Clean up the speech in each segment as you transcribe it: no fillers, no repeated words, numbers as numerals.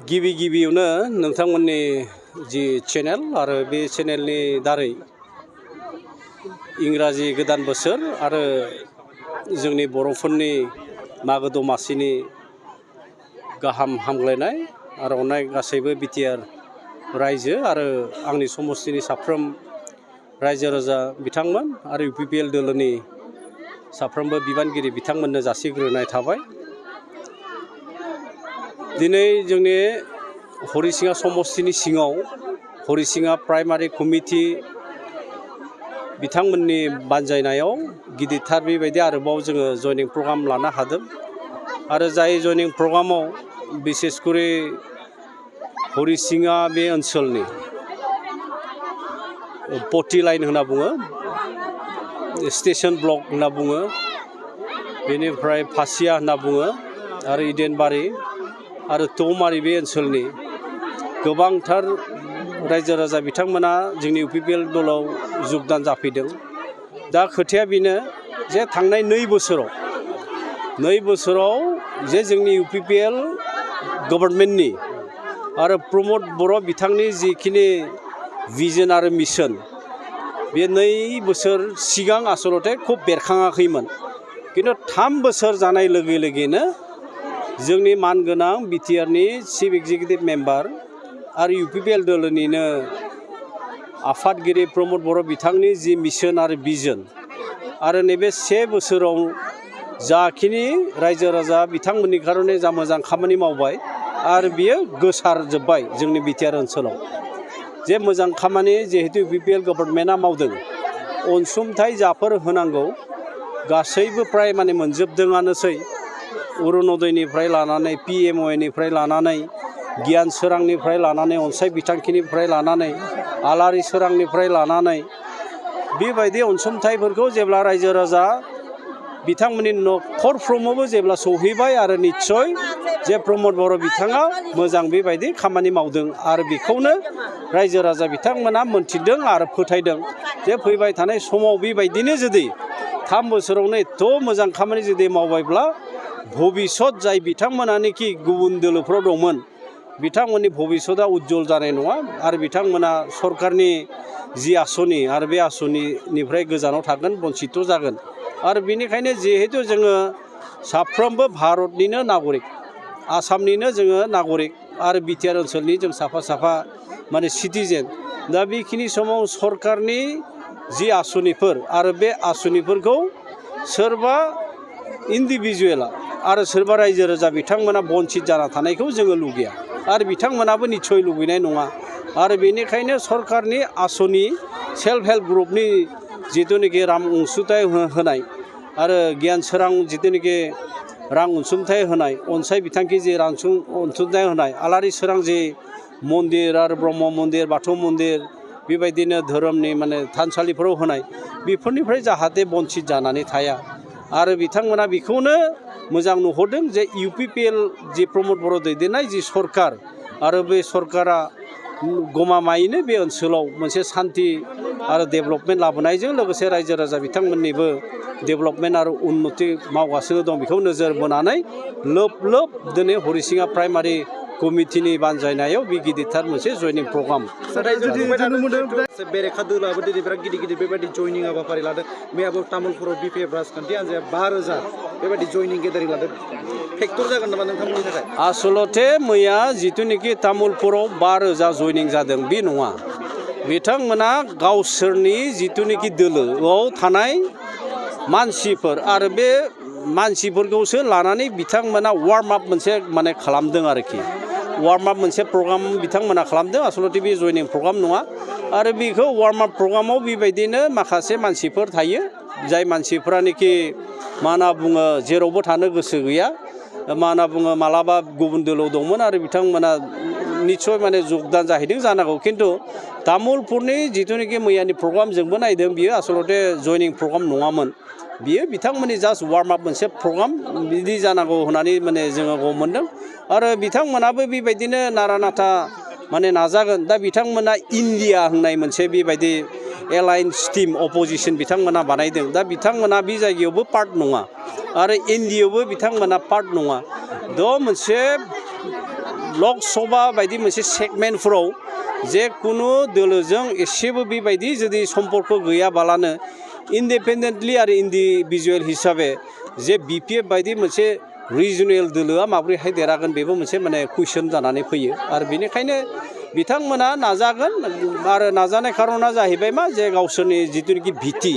गिबि गिबियावनो नोंथांमोननि जि चेनेल आरो बे चेनेलनि दारै इंराजि गोदान बोसोर आरो जोंनि बर'फोरनि मागो दमासिनि गाहाम हामग्लायनाय आरो अननाय गासैबो बिटिआर रायजो आरो आंनि समस्तिनि साफ्रोम रायजो राजा बिथांमोन आरो इउपिपिएल दोलोनि साफ्रोमबो बिबानगिरि बिथांमोननो जासिग्रोनाय थाबाय। दिनै जोंनि हरिसिङा समस्तिनि सिङाव हरिसिङा प्राइमारि कमिटि बिथांमोननि बानजायनायाव गिदिरथार बेबायदि आरोबाव जोङो जयनिं प्रग्राम लानो हादों आरो जाय जयनिं प्रग्रामाव बिसेसकरि हरिसिङा बे ओनसोलनि पटि लाइन होनना बुङो, स्टेशन ब्लक होनना बुङो, बेनिफ्राय फासिया होनना बुङो आरो इडेनबारि आरो तौमारि बे ओनसोलनि गोबांथार रायजो राजा बिथांमोना जोंनि इउपिपिएल दलाव जुगदान जाफैदों। दा खोथाया बेनो जे थांनाय 2 बोसोराव जे जोंनि इउपिपिएल गभर्नमेन्टनि आरो प्रमद बर' बिथांनि जिखिनि भिजन आरो मिशन बे 2 बोसोर सिगां आसलते खुब बेरखाङाखैमोन, किन्तु 3 बोसोर जानाय लोगो लोगोनो जोंनि मानगोनां बिटिआरनि चिफ एक्जिकिउटिभ मेम्बार आरो इउपिपिएल दोलोनिनो आफादगिरि प्रमद बर' बिथांनि जि मिशन आरो भिजन आरो नैबे 1 बोसोराव जाखिनि रायजो राजा बिथांमोननि कारणे जा मोजां खामानि मावबाय आरो बियो गोसारजोब्बाय जोंनि बिटिआर ओनसोलाव जे मोजां खामानि जिहेतु इउपिपिएल गभर्नमेन्टआ मावदों, अनसुंथाइ जाफोर होनांगौ गासैबो प्राय माने मोनजोबदोंआनोसै। अरुणोदयनिफ्राय लानानै पिएमअएनिफ्राय लानानै गियान सोरांनिफ्राय लानानै अनसाय बिथांखिनिफ्राय लानानै आलारि सोरांनिफ्राय लानानै बेबायदि अनसुंथाइफोरखौ जेब्ला रायजो राजा बिथांमोननि न'खरफ्रोमावबो जेब्ला सौहैबाय आरो निस्सय जे प्रमद बर' बिथाङा मोजां बेबायदि खामानि मावदों आरो बेखौनो रायजो राजा बिथांमोना मोनथिदों आरो फोथायदों जे फैबाय थानाय समाव बेबायदिनो जुदि 3 बोसोरावनो एथ' मोजां खामानि जुदि मावबायब्ला भबिष्यत जाय बिथांमोनानोखि गुबुन दोलोफ्राव दंमोन बिथांमोननि भबिष्यतआ उज्जवल जानाय नङा आरो बिथांमोना सरकारनि जि आसनि आरो बे आसनिनिफ्राय गोजानाव थागोन, बन्सित जागोन। आरो बेनिखायनो जिहेतु जोङो साफ्रोमबो भारतनिनो नागरिक, आसामनिनो जोङो नागरिक आरो बिटिआर ओनसोलनि जों साफा साफा माने सिटिजेन, दा बेखिनि समाव सरकारनि जि आसनिफोर आरो बे आसनिफोरखौ सोरबा इन्डिभिजुवेला आरो सोरबा रायजो राजा बिथांमोना बन्सित जाना थानायखौ जोङो लुगैया आरो बिथांमोनाबो निस्सय लुबैनाय नङा। आरो बेनिखायनो सरकारनि आसनि सेल्फ हेल्प ग्रुपनि जिथुनिखि रां अनसुंथाइ होनाय आरो गियान सोरां जिथुनिखि रां अनसुंथाइ होनाय, अनसाय बिथांखि जि रां अनसुंथाइ होनाय, आलारि सोरां जि मन्दिर आरो ब्रह्म मन्दिर, बाथौ मन्दिर बेबायदिनो धोरोमनि माने थानसालिफोराव होनाय, बेफोरनिफ्राय जाहाथे बन्सित जानानै थाया आरो बिथांमोना बेखौनो मोजां नुहरदों जे इउपिपिएल जि प्रमद बर' दैदेननाय जि सरकार आरो बे सरकारा गमामायैनो बे ओनसोलाव मोनसे सान्थि आरो डेभेलपमेन्ट लाबोनायजों लोगोसे रायजो राजा बिथांमोननिबो डेभेलपमेन्ट आरो उन्नति मावगासिनो दं, बेखौ नोजोर बोनानै लोब लोब दिनै हरिसिङा प्राइमारि कमिटिनि बानजायनायाव बे गिदिरथार मोनसे जयनिं प्रग्राम बेरेखा दोलोआबो दिनै बिराद गिदिर गिदिर बेबायदि जयनिं हाबाफारि लादों। मैयाबो तामुलपुराव बिपिएफ राजखान्थि हान्जाया 5,000 बेबायदि जयनिं गेदारिं लादों। फेक्टर जागोन नामा नोंथांमोननि थाखाय? आसलते मैया जिथुनिखि तामुलपुराव 5,000 जयनिं जादों बे नङा, बिथांमोना गावसोरनि जिथुनिखि दोलोआव थानाय मानसिफोर आरो बे मानसिफोरखौसो लानानै बिथांमोना वार्म आप मोनसे माने खालामदों आरोखि, वार्म आप मोनसे प्रग्राम बिथांमोना खालामदों। आसलते बे जयनिं प्रग्राम नङा आरो बेखौ वार्म आप प्रग्रामाव बेबायदिनो माखासे मानसिफोर थायो जाय मानसिफ्रानोखि मा होनना बुङो जेरावबो थानो गोसो गैया, मा होनना बुङो मालाबा गुबुन दोलोआव दंमोन आरो बिथांमोना निस्सय माने जुगदान जाहैदों जानांगौ, खिन्थु तामुलपुरनि जिथुनिखि मैयानि प्रग्राम जोंबो नायदों बियो आसलते जयनिं प्रग्राम नङामोन, बियो बिथांमोननि जास्ट वार्म आप मोनसे प्रग्राम बिदि जानांगौ होननानै माने जोङो गम मोनदों। आरो बिथांमोनाबो बेबायदिनो नारा नाथा माने नाजागोन। दा बिथांमोना इन्डिया होननाय मोनसे बेबायदि एलायन्स टीम अपोजिशन बिथांमोना बानायदों, दा बिथांमोना बे जायगायावबो पार्ट नङा आरो एनडिएआवबो बिथांमोना पार्ट नङा। द मोनसे लकसभा बायदि मोनसे सेगमेन्टफोराव जे कुनु दोलोजों एसेबो बेबायदि जुदि सम्पर्क गैयाबालानो इन्डिपेन्डेन्टलि आरो इन्डिभिजुवेल हिसाबै जे बिपिएफ बायदि मोनसे रिजनेल दोलोआ माबोरैहाय देरहागोन बेबो मोनसे माने कुइसन जानानै फैयो आरो बेनिखायनो बिथांमोना नाजागोन आरो नाजानाय खारना जाहैबाय मा जे गावसोरनि जिथुनिखि भिटि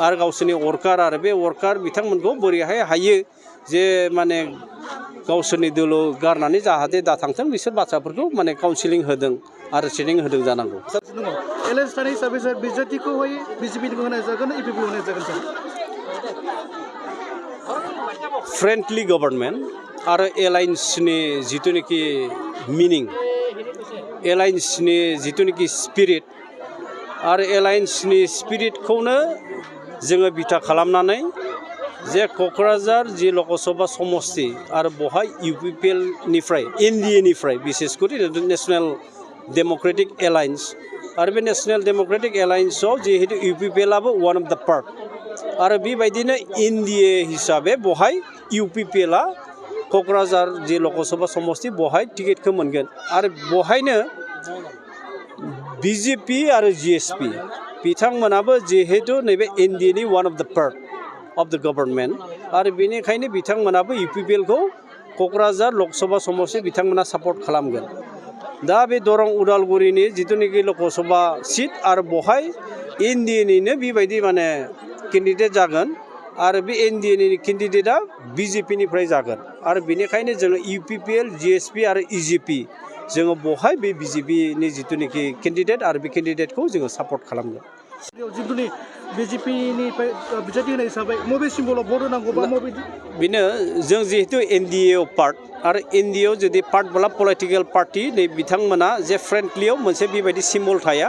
आरो गावसोरनि वर्कार आरो बे वर्कार बिथांमोनखौ बोरैहाय हायो जे माने गावसोरनि दोलो गारनानै जाहाथे दाथांथों बिसोर बाथ्राफोरखौ माने काउन्सिलिं होदों आरो ट्रेनिं होदों जानांगौ एलायन्स थानाय हिसाबै सार बिजेपिखौहाय बिजेपिनिखौ होनाय जागोन इपिपि होनाय जागोन सार फ्रेन्डलि गभर्नमेन्ट आरो एलायन्सनि जिथुनिखि मिनिं एलायन्सनि जिथुनिखि स्पिरिट आरो एलायन्सनि स्पिरिटखौनो जोङो बिथा खालामनानै जे क'क्राझार जि लकसभा समस्ति आरो बहाय इउपिपिएलनिफ्राय एनडिएनिफ्राय बिसेसकरि नेशनेल डेम'क्रेटिक एलायन्स आरो बे नेशनेल डेम'क्रेटिक एलायन्सआव जिहेतु इउपिपिएलआबो वान अफ द पार्ट आरो बेबायदिनो एनडिए हिसाबै बहाय इउपिपिएलआ क'क्राझार जि लकसभा समस्ति बहाय टिकेटखौ मोनगोन आरो बहायनो बिजेपि आरो जिएसपि बिथांमोनाबो जिहेतु नैबे एनडिएनि वान अफ द पार्ट अफ द गभर्नमेन्ट आरो बेनिखायनो बिथांमोनाबो इउपिपिएलखौ क'क्राझार लकसभा समस्ति बिथांमोना सापर्ट खालामगोन दा बे दरं उदालगुरिनि जिथुनिखि लकसभा सिट आरो बहाय एनडिएनिनो बेबायदि माने केन्डिडेट जागोन आरो बे एनडिएनि केन्डिडेटआ बिजेपिनिफ्राय जागोन आरो बेनिखायनो जोङो इउपिपिएल जिएसपि आरो इजिपि जोङो बहाय बे बिजेपिनि जिथुनिखि केन्डिडेट आरो बे केन्डिडेटखौ जोङो सापर्ट खालामगोन जिथुनि बिजेपिनिफ्राय बिजेपि होनाय हिसाबै मबे सिम्बलाव भट होनांगौबा मबे बेनो जों जिहेतु एनडिएआव पार्ट आरो एनडिएआव जुदि पार्टब्ला पलिटिकेल पार्टि नै बिथांमोना जे फ्रेन्डलियाव मोनसे बेबायदि सिम्बल थाया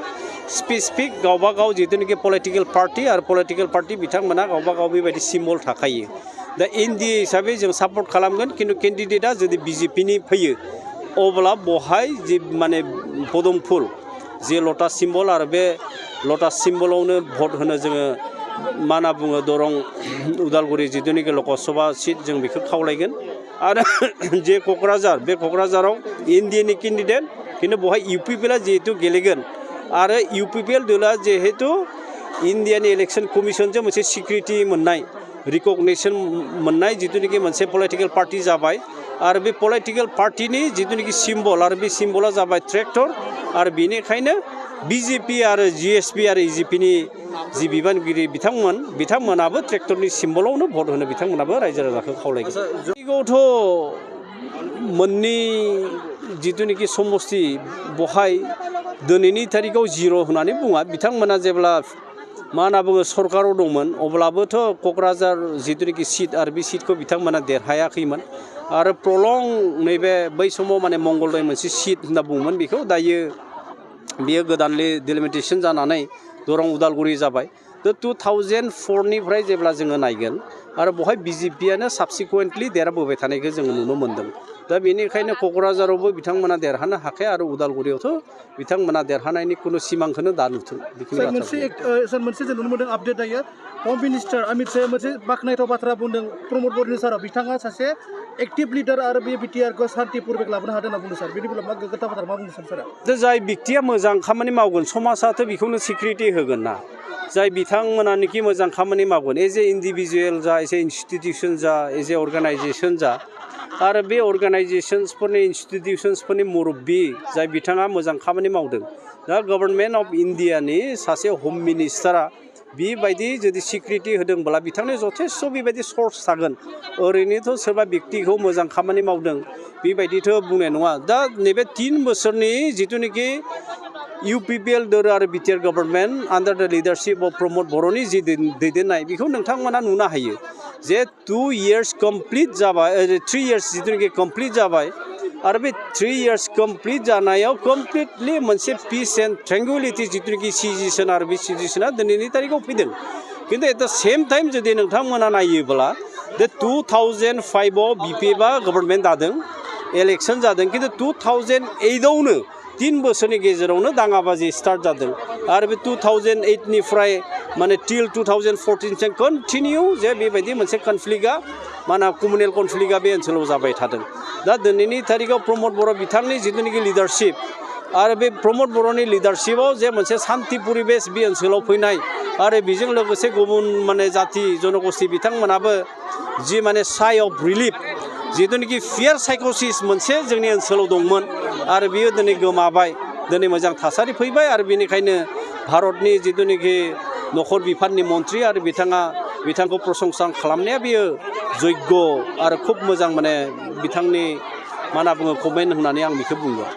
स्पेसिफिक गावबा गाव जिथुनिखि पलिटिकेल पार्टि आरो पलिटिकेल पार्टि बिथांमोना गावबा गाव बेबायदि सिम्बल थाखायो दा एनडिए हिसाबै जों सापर्ट खालामगोन खिन्थु केन्डिडेटआ जुदि बिजेपिनि फैयो अब्ला बहाय जि माने पदमफुल जे लटास सिम्बल आरो बे लटास सिम्बलावनो भट होनो जोङो मा होनना बुङो दरं उदालगुरि जिथुनिखि लकसभा सिट जों बेखौ खावलायगोन आरो जे क'क्राझार बे क'क्राझाराव एनडिएनि केन्डिडेट खिन्थु बहाय इउपिपिएलआ जिहेतु गेलेगोन आरो इउपिपिएल दोला जिहेतु इन्डियानि इलेक्सन कमिसनजों मोनसे सिकिउरिटि मोननाय रिकगनिसन मोननाय जिथुनिखि मोनसे पलिटिकेल पार्टि जाबाय आरो बे पलिटिकेल पार्टिनि जिथुनिखि सिम्बल आरो बे सिम्बला जाबाय ट्रेक्टर आरो बेनिखायनो बिजेपि आरो जिएसपि आरो इजिपिनि जि बिबानगिरि बिथांमोनाबो ट्रेक्टरनि सिम्बलावनो भट होनो बिथांमोनाबो रायजो राजाखौ खावलायगोन बेयावथ' मोननै जिथुनिखि समस्ति बहाय दिनैनि थारिखआव जिर' होननानै बुङा बिथांमोना जेब्ला मा होनना बुङो सरकाराव दंमोन अब्लाबोथ' क'क्राझार जिथुनिखि सिट आरो बे सिटखौ बिथांमोना देरहायाखैमोन आरो प्रलं नैबे बै समाव माने मंगलदै मोनसे सिट होनना बुङोमोन बेखौ दायो बेयो गोदानलि डिलिमिटेसन जानानै दरं उदालगुरि जाबाय दा 2004निफ्राय जेब्ला जोङो नायगोन आरो बहाय बिजेपियानो साबसिकुवेन्टलि देरहाबोबाय थानायखौ जोङो नुनो मोन्दों दा बेनिखायनो क'क्राझारावबो बिथांमोना देरहानो हाखाया आरो उदालगुरियावथ' बिथांमोना देरहानायनि खुनु सिमांखौनो दा नुथों सार मोनसे जों नुनो मोन्दों आपडेट दायो हम मिनिस्टार अमित शाहआ मोनसे बाख्नायथाव बाथ्रा बुंदों प्रमद बर'नि साराव बिथाङा सासे एक्टिभ लिडार आरो बे बिटिआरखौ शान्ति परिबेक लाबोनो हादों होनना बुंदों सार बेनि बेलायाव मा गोग्गाथाव बाथ्रा मा बुंदों सारा दा जाय व्यक्तिया मोजां खामानि मावगोन समाजाथ' बेखौनो सिकिउरिटि होगोन ना जाय बिथांमोनानोखि मोजां खामानि मावगोन एज ए इन्डिभिजुवेल जा एज ए इन्स्टिटिउसन जा एज ए अर्गानाइजेसन जा आरो बे अर्गानाइजेसन्सफोरनि इन्स्टिटिउसन्सफोरनि मुरब्बि जाय बिथाङा मोजां खामानि मावदों दा गभर्नमेन्ट अफ इन्डियानि सासे हम मिनिस्टारा बेबायदि जुदि सिकिउरिटि होदोंब्ला बिथांनि जथेस्थ' बेबायदि सर्स थागोन ओरैनोथ' सोरबा व्यक्तिखौ मोजां खामानि मावदों बेबायदिथ' बुंनाय नङा दा नैबे 3 बोसोरनि जिथुनिखि इउपिपिएल दोलो आरो बिटिआर गभर्नमेन्ट आन्डार द लिडारशिप अफ प्रमद बर'नि जि दैदेननाय बेखौ नोंथांमोना नुनो हायो जे 2 इयार्स कमप्लिट जाबाय 3 इयार्स जिथुनिखि कमप्लिट जाबाय आरो बे 3 इयार्स कमप्लिट जानायाव कमप्लिटलि मोनसे पिस एन्ड ट्रेंगुलिटि जिथुनिखि सिचुएसन आरो बे सिचुएसना दिनैनि तारिखआव फैदों खिन्थु एट द सेम टाइम जुदि नोंथांमोना नायोब्ला बे 2005आव बिपिएफआ गभर्नमेन्ट दादों इलेक्सन जादों खिन्थु 2008आवनो 3 बोसोरनि गेजेरावनो दाङाबाजि स्टार्ट जादों आरो बे 2008निफ्राय माने टिल 2014 जों कन्टिनिउ जे बेबायदि मोनसे कनफ्लिक्टआ माना कमिउनेल कनफ्लिक्टआ बे ओनसोलाव जाबाय थादों दा दिनैनि थारिखआव प्रमद बर' बिथांनि जिथुनिखि लिडारशिप आरो बे प्रमद बर'नि लिडारशिपआव जे मोनसे सान्ति परिबेस बे ओनसोलाव फैनाय आरो बेजों लोगोसे गुबुन माने जाति जनगोष्ठी बिथांमोनाबो जि माने साइ अफ रिलिफ जिथुनिखि फियार साइकोसिस मोनसे जोंनि ओनसोलाव दंमोन आरो बियो दिनै गोमाबाय दिनै मोजां थासारि फैबाय आरो बेनिखायनो भारतनि जिथुनिखि नखर बिफाननि मन्थ्रि आरो बिथांखौ प्रशंसा खालामनाया बियो जग्य आरो खुब मोजां माने बिथांनि मा होनना बुङो कमेन्ट होननानै आं बेखौ बुंगोन।